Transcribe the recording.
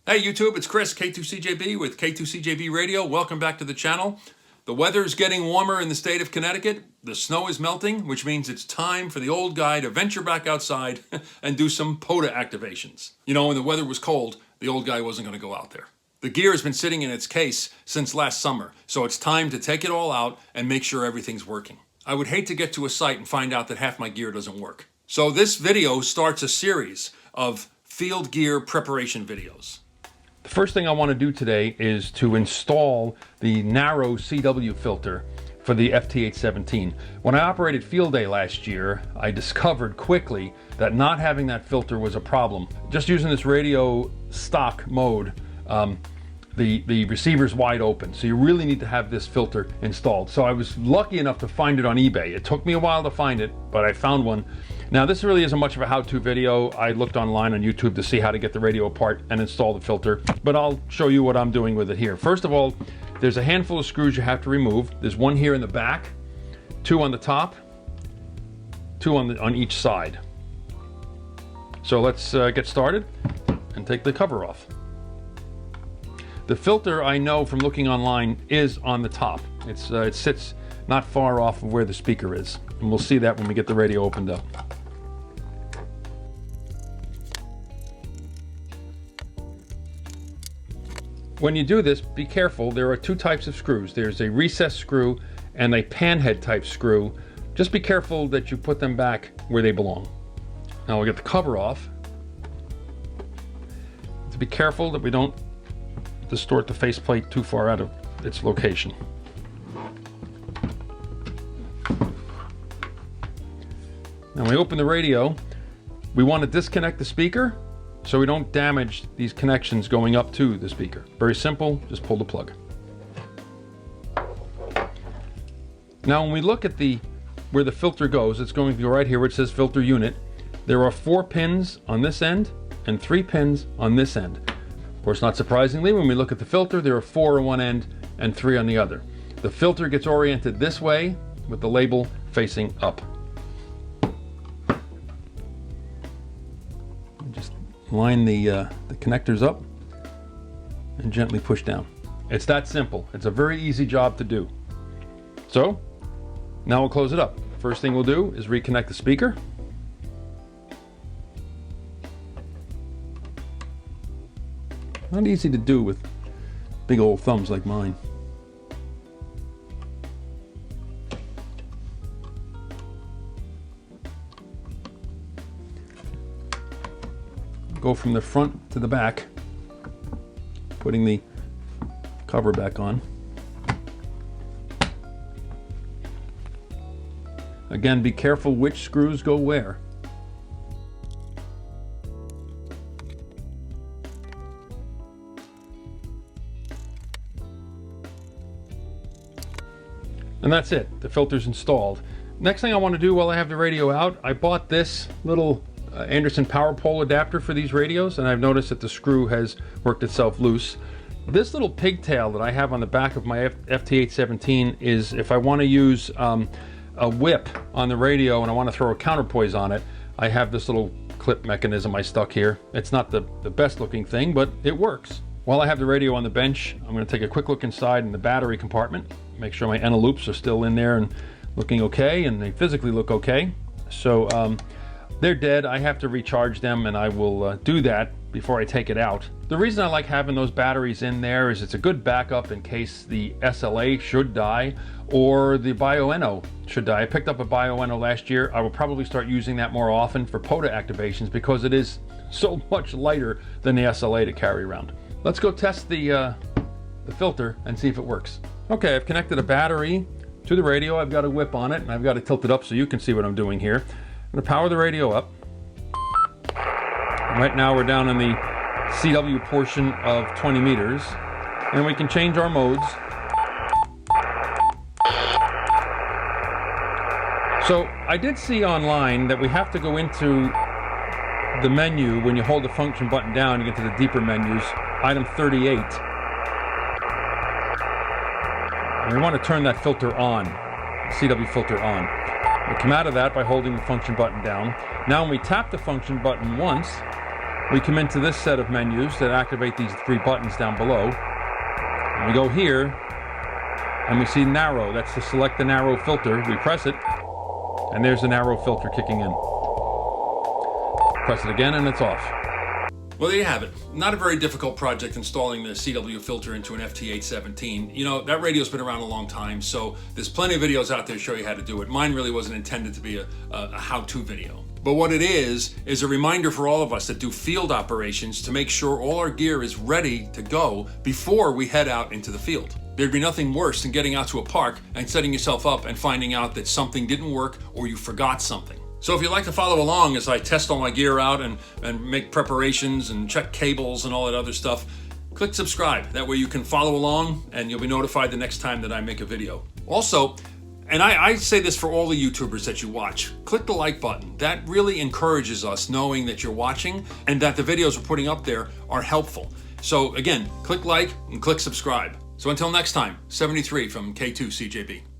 Hey YouTube, it's Chris, K2CJB with K2CJB Radio. Welcome back to the channel. The weather's getting warmer in the state of Connecticut. The snow is melting, which means it's time for the old guy to venture back outside and do some POTA activations. You know, when the weather was cold, the old guy wasn't going to go out there. The gear has been sitting in its case since last summer, so it's time to take it all out and make sure everything's working. I would hate to get to a site and find out that half my gear doesn't work. So this video starts a series of field gear preparation videos. The first thing I want to do today is to install the narrow CW filter for the FT817. When I operated Field Day last year, I discovered quickly that not having that filter was a problem. Just using this radio stock mode, the receiver's wide open, so you really need to have this filter installed. So I was lucky enough to find it on eBay. It took me a while to find it, but I found one. Now this really isn't much of a how-to video. I looked online on YouTube to see how to get the radio apart and install the filter, but I'll show you what I'm doing with it here. First of all, there's a handful of screws you have to remove. There's one here in the back, two on the top, two on each side. So let's get started and take the cover off. The filter, I know from looking online, is on the top. It sits not far off of where the speaker is, and we'll see that when we get the radio opened up. When you do this, be careful. There are two types of screws. There's a recessed screw and a panhead type screw. Just be careful that you put them back where they belong. Now we'll get the cover off. To be careful that we don't distort the faceplate too far out of its location. Now when we open the radio, we want to disconnect the speaker so we don't damage these connections going up to the speaker. Very simple, just pull the plug. Now when we look at where the filter goes, it's going to go right here where it says filter unit. There are 4 pins on this end and 3 pins on this end. Of course, not surprisingly, when we look at the filter, there are 4 on one end and 3 on the other. The filter gets oriented this way with the label facing up. Just line the connectors up and gently push down. It's that simple. It's a very easy job to do. So now we'll close it up. First thing we'll do is reconnect the speaker. Not easy to do with big old thumbs like mine. Go from the front to the back, putting the cover back on. Again, be careful which screws go where. And that's it, the filter's installed. Next thing I want to do while I have the radio out, I bought this little Anderson power pole adapter for these radios, and I've noticed that the screw has worked itself loose. This little pigtail that I have on the back of my FT817 is if I want to use a whip on the radio and I want to throw a counterpoise on it, I have this little clip mechanism I stuck here. It's not the best looking thing, but it works. While I have the radio on the bench, I'm going to take a quick look inside in the battery compartment, make sure my Eneloops are still in there and looking okay, and they physically look okay. So they're dead. I have to recharge them, and I will do that before I take it out. The reason I like having those batteries in there is it's a good backup in case the SLA should die or the Bioenno should die. I picked up a Bioenno last year. I will probably start using that more often for POTA activations because it is so much lighter than the SLA to carry around. Let's go test the filter and see if it works. Okay, I've connected a battery to the radio. I've got a whip on it, and I've got it tilted up so you can see what I'm doing here. I'm going to power the radio up. Right now we're down in the CW portion of 20 meters, and we can change our modes. So I did see online that we have to go into the menu. When you hold the function button down, you get to the deeper menus, item 38. And we want to turn that filter on, the CW filter on. We come out of that by holding the function button down. Now when we tap the function button once, we come into this set of menus that activate these 3 buttons down below. And we go here, and we see narrow. That's to select the narrow filter. We press it, and there's the narrow filter kicking in. Press it again, and it's off. Well, there you have it. Not a very difficult project installing the CW filter into an FT817. You know, that radio's been around a long time, so there's plenty of videos out there to show you how to do it. Mine really wasn't intended to be a how-to video. But what it is a reminder for all of us that do field operations to make sure all our gear is ready to go before we head out into the field. There'd be nothing worse than getting out to a park and setting yourself up and finding out that something didn't work or you forgot something. So if you'd like to follow along as I test all my gear out and make preparations and check cables and all that other stuff, click subscribe. That way you can follow along and you'll be notified the next time that I make a video. Also, and I say this for all the YouTubers that you watch, click the like button. That really encourages us knowing that you're watching and that the videos we're putting up there are helpful. So again, click like and click subscribe. So until next time, 73 from K2CJB.